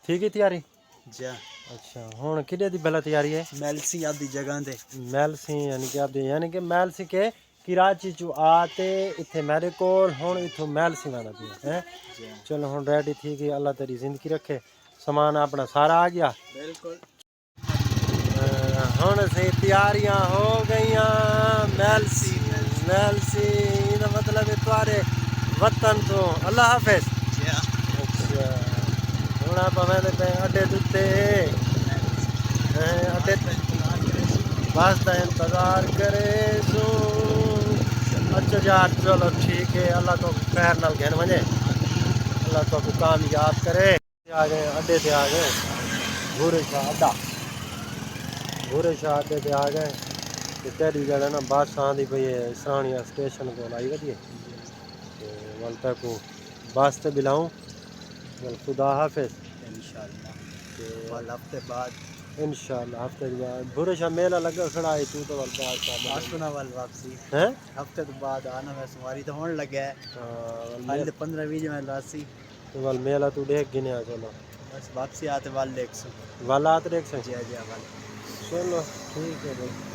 ठीक है तैयारी जी। अच्छा हुन किदे दी भला तैयारी है मैलसी आदि जगह दे मैलसी यानी कि मैलसी के कराची चू आते इथे मेरे कोल हुन इथों मैलसी वाला पिया है चलो हुन रेडी थी कि अल्लाह तेरी जिंदगी रखे सामान अपना सारा आ गया बिल्कुल हुन से तैयारियां हो गईयां मैलसी मैलसी दा मतलब है तुम्हारे वतन तो अल्लाह हाफिज अच्छा हुन आप हमें पे अड्डे दुते अड्डे बस का इंतजार करे सो अच्छा यार चलो ठीक है अल्लाह तो खैर नाल घेन वने अल्लाह तो कामयाब करे आ गए अड्डे पे आ गए भूरे शाह अड्डा भूरे शाह अड्डे पे आ गए ते तेरी जड़ा ना बस आंदी पई है सरानिया स्टेशन को आई वधी ते वल तक बस ते बिलाऊं वल खुदा हाफिज इंशाल्लाह कल हफ्ते बाद इंशाल्लाह हफ्ते बाद भूरे शाह मेला लगा खड़ा है तू तो वल बात आसुना वाल वापसी हैं हफ्ते तो बाद आना मैं सवारी तो होने लगा है हाल 15-20 में लासी तो वल मेला तू देख गिने चलो बस वापसी आते वाल 100 वाला आते देख से जी जी वाल चलो ठीक है भाई